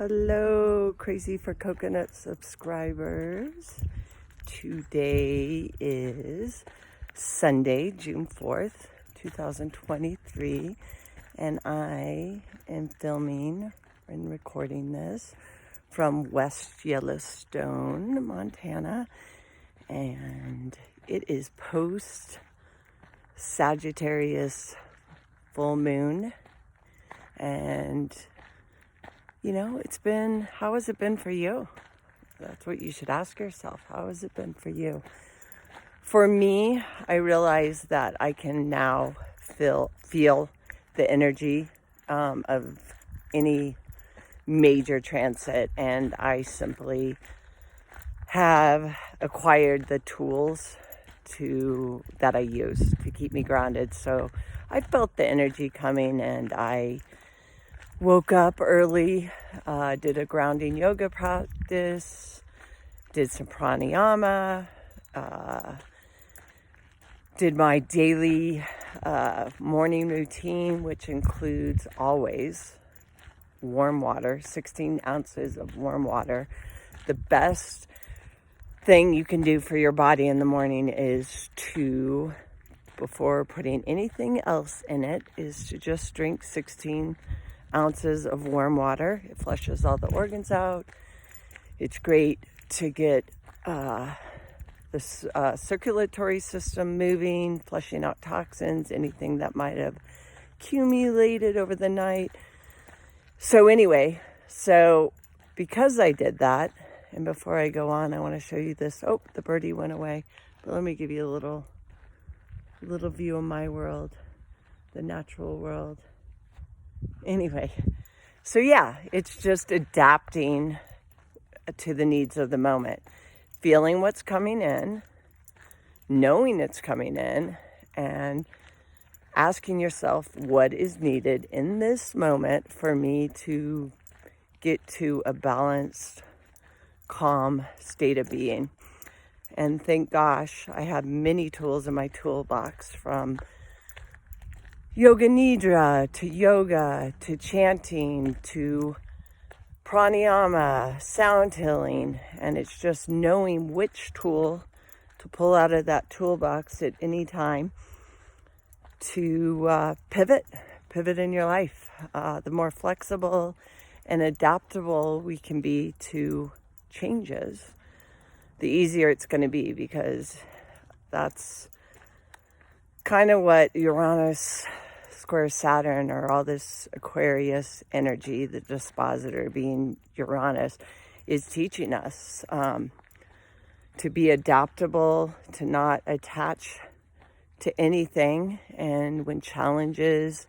Hello, Crazy for Coconut subscribers. Today is Sunday, June 4th, 2023, and I am filming and recording this from West Yellowstone, Montana, and it is post Sagittarius full moon, and how has it been for you? That's what you should ask yourself. How has it been for you? For me, I realize that I can now feel the energy of any major transit, and I simply have acquired the tools that I use to keep me grounded. So I felt the energy coming, and I woke up early, did a grounding yoga practice, did some pranayama, did my daily morning routine, which includes always warm water, 16 ounces of warm water. The best thing you can do for your body in the morning is to, before putting anything else in it, is to just drink 16 ounces of warm water. It flushes all the organs out. It's great to get the circulatory system moving, flushing out toxins, anything that might have accumulated over the night. So because I did that, and before I go on, I want to show you this. Oh, the birdie went away. But let me give you a little view of my world, the natural world. Anyway, so yeah, it's just adapting to the needs of the moment, feeling what's coming in, knowing it's coming in, and asking yourself what is needed in this moment for me to get to a balanced, calm state of being. And thank gosh, I have many tools in my toolbox, from yoga nidra to yoga to chanting to pranayama, sound healing, and it's just knowing which tool to pull out of that toolbox at any time to pivot in your life. The more flexible and adaptable we can be to changes, the easier it's going to be, because that's kind of what Uranus square Saturn, or all this Aquarius energy, the dispositor being Uranus, is teaching us to be adaptable, to not attach to anything. And when challenges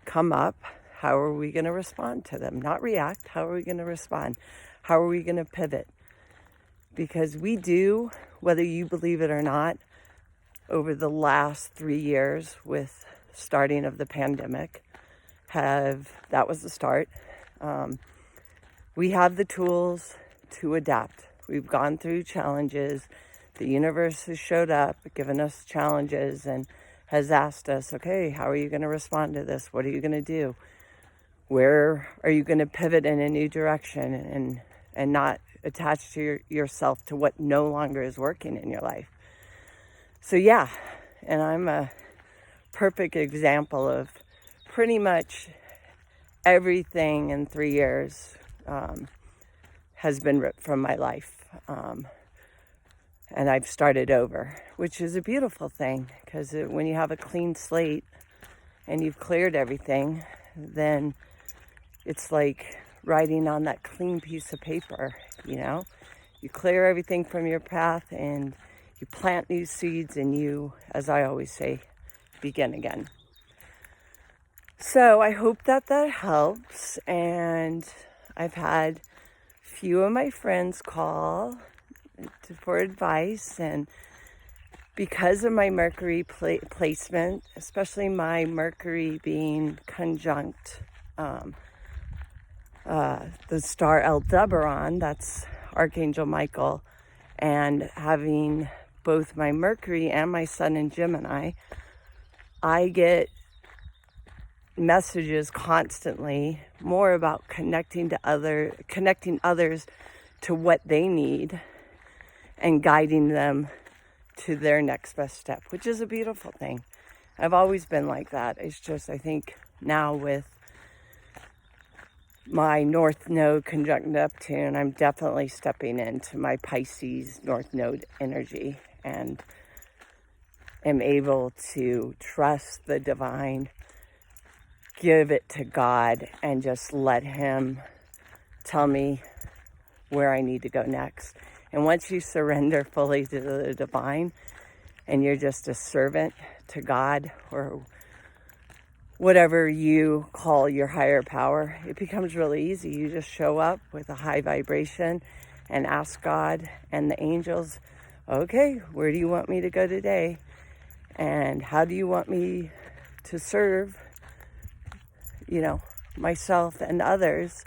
come up, how are we going to respond to them? Not react. How are we going to respond? How are we going to pivot? Because we do, whether you believe it or not, over the last 3 years with starting of the pandemic, that was the start. We have the tools to adapt. We've gone through challenges. The universe has showed up, given us challenges, and has asked us, okay, how are you going to respond to this? What are you going to do? Where are you going to pivot in a new direction and not attach to yourself to what no longer is working in your life? So yeah, and I'm a perfect example of pretty much everything in 3 years has been ripped from my life. And I've started over, which is a beautiful thing, because when you have a clean slate and you've cleared everything, then it's like writing on that clean piece of paper, You clear everything from your path, and you plant new seeds, and you, as I always say, begin again. So I hope that helps. And I've had a few of my friends call for advice, and because of my Mercury placement, especially my Mercury being conjunct the star Aldebaran, that's Archangel Michael, and having both my Mercury and my Sun in Gemini, I get messages constantly, more about connecting others to what they need and guiding them to their next best step, which is a beautiful thing. I've always been like that. It's just, I think now with my North Node conjunct Neptune, I'm definitely stepping into my Pisces North Node energy and am able to trust the divine, give it to God, and just let him tell me where I need to go next. And once you surrender fully to the divine and you're just a servant to God or whatever you call your higher power, it becomes really easy. You just show up with a high vibration and ask God and the angels, okay, where do you want me to go today? And how do you want me to serve, myself and others?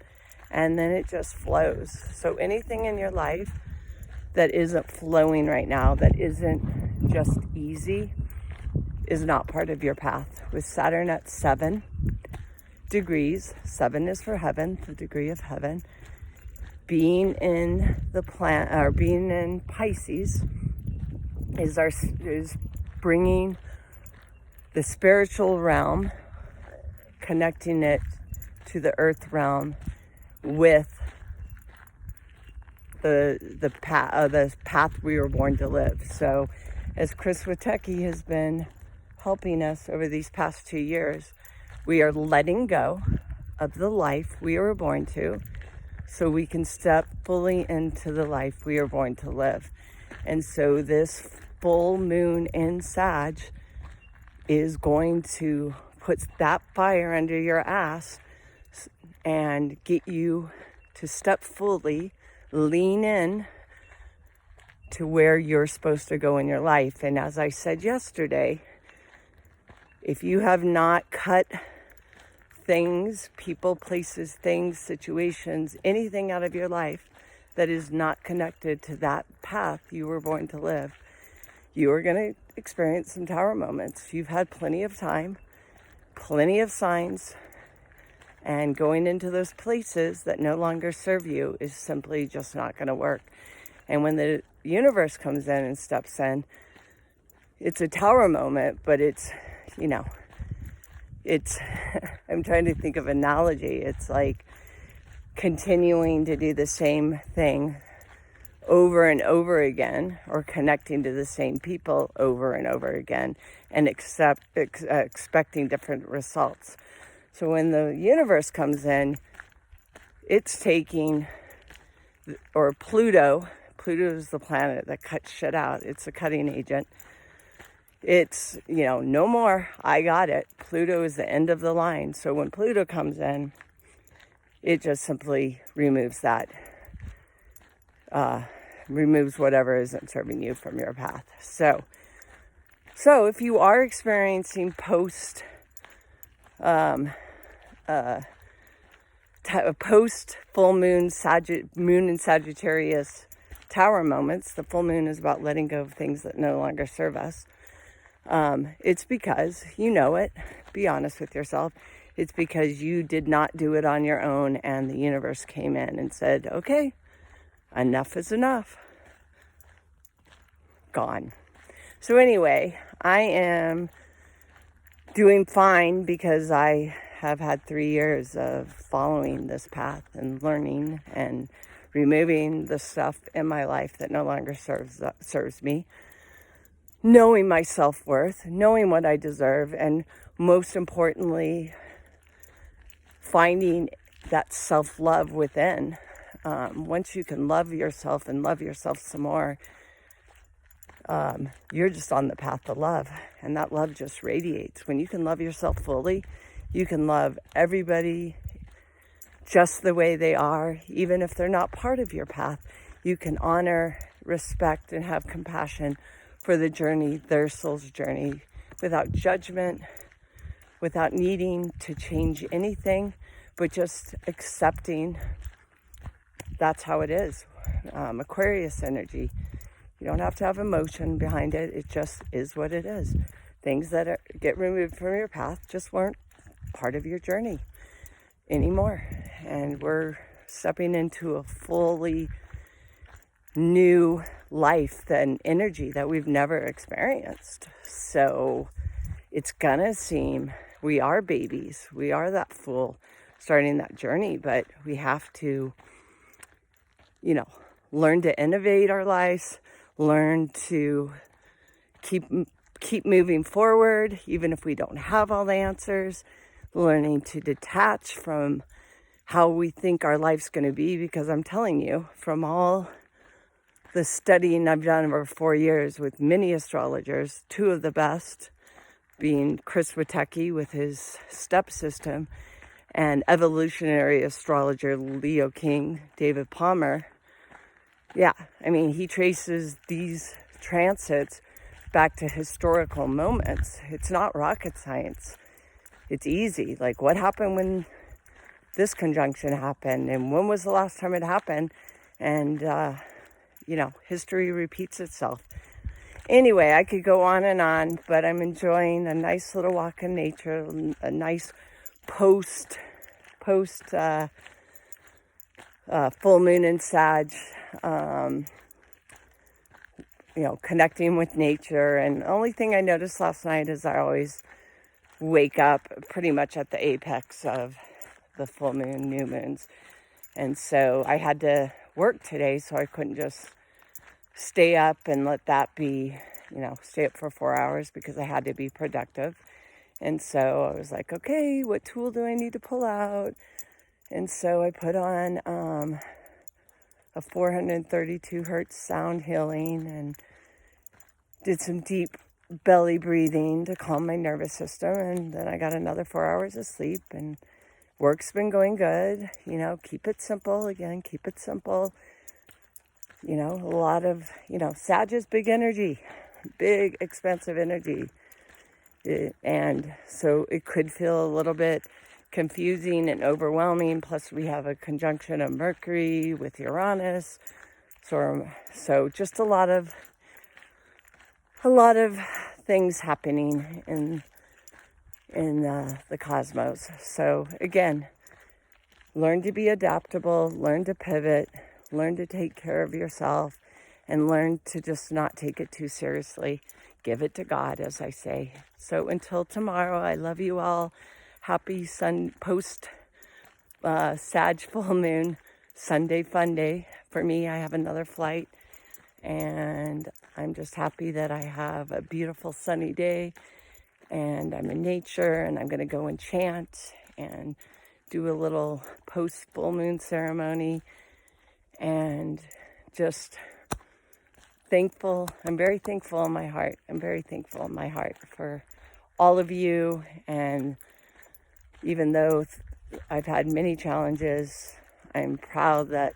And then it just flows. So anything in your life that isn't flowing right now, that isn't just easy, is not part of your path. With Saturn at 7 degrees, 7 is for heaven, the degree of heaven, being in the planet, or being in Pisces, is bringing the spiritual realm, connecting it to the earth realm with the path we were born to live. So as Chris Witecki has been helping us over these past 2 years, we are letting go of the life we were born to so we can step fully into the life we are born to live. And so this full moon in Sag is going to put that fire under your ass and get you to step fully, lean in to where you're supposed to go in your life. And as I said yesterday, if you have not cut things, people, places, things, situations, anything out of your life that is not connected to that path you were born to live, you are going to experience some tower moments. You've had plenty of time, plenty of signs, and going into those places that no longer serve you is simply just not going to work. And when the universe comes in and steps in, it's a tower moment, but it's, I'm trying to think of an analogy. It's like continuing to do the same thing over and over again, or connecting to the same people over and over again, and expecting different results. So when the universe comes in, it's taking, or Pluto is the planet that cuts shit out. It's a cutting agent. It's, no more, I got it. Pluto is the end of the line. So when Pluto comes in, it just simply removes that, removes whatever isn't serving you from your path. So if you are experiencing post full moon, moon in Sagittarius tower moments, the full moon is about letting go of things that no longer serve us. It's because you know it. Be honest with yourself. It's because you did not do it on your own, and the universe came in and said, okay, enough is enough. Gone. So anyway, I am doing fine because I have had 3 years of following this path and learning and removing the stuff in my life that no longer serves me, knowing my self-worth, knowing what I deserve, and most importantly, finding that self-love within. Once you can love yourself and love yourself some more, you're just on the path to love, and that love just radiates. When you can love yourself fully, you can love everybody just the way they are, even if they're not part of your path. You can honor, respect, and have compassion for the journey, their soul's journey, without judgment, without needing to change anything, but just accepting that's how it is. Aquarius energy. You don't have to have emotion behind it. It just is what it is. Things that get removed from your path just weren't part of your journey anymore. And we're stepping into a fully new life and energy that we've never experienced. So it's gonna seem, we are babies, we are that fool starting that journey, but we have to, learn to innovate our lives, learn to keep moving forward, even if we don't have all the answers, learning to detach from how we think our life's going to be, because I'm telling you, from all the studying I've done over 4 years with many astrologers, 2 of the best being Chris Witecki with his step system, and evolutionary astrologer Leo King, David Palmer. Yeah, I mean, he traces these transits back to historical moments. It's not rocket science. It's easy. Like, what happened when this conjunction happened, and when was the last time it happened? And, history repeats itself. Anyway, I could go on, but I'm enjoying a nice little walk in nature, a nice post full moon in Sag, connecting with nature. And the only thing I noticed last night is I always wake up pretty much at the apex of the full moon, new moons. And so I had to work today, so I couldn't just stay up and let that be, stay up for 4 hours, because I had to be productive. And so I was like, okay, what tool do I need to pull out? And so I put on a 432 hertz sound healing and did some deep belly breathing to calm my nervous system. And then I got another 4 hours of sleep, and work's been going good. Keep it simple. Again, keep it simple. A lot of, Sag is big energy, big, expensive energy. And so it could feel a little bit confusing and overwhelming. Plus we have a conjunction of Mercury with Uranus. So just a lot of things happening in the cosmos. So again, learn to be adaptable, learn to pivot, learn to take care of yourself, and learn to just not take it too seriously. Give it to God, as I say. So until tomorrow, I love you all. Happy post Sag full moon, Sunday fun day. For me, I have another flight, and I'm just happy that I have a beautiful sunny day, and I'm in nature, and I'm going to go and chant and do a little post full moon ceremony, and just thankful. I'm very thankful in my heart. I'm very thankful in my heart for all of you. And even though I've had many challenges, I'm proud that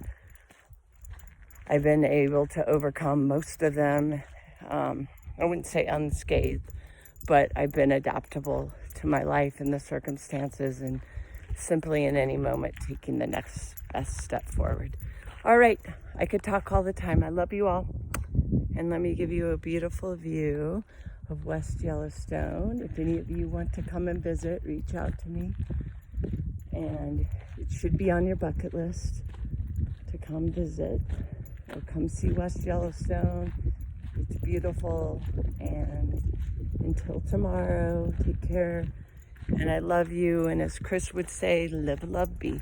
I've been able to overcome most of them. I wouldn't say unscathed, but I've been adaptable to my life and the circumstances, and simply in any moment taking the next best step forward. All right, I could talk all the time. I love you all. And let me give you a beautiful view of West Yellowstone. If any of you want to come and visit, reach out to me. And it should be on your bucket list to come visit or come see West Yellowstone. It's beautiful. And until tomorrow, take care. And I love you. And as Chris would say, live, love, be.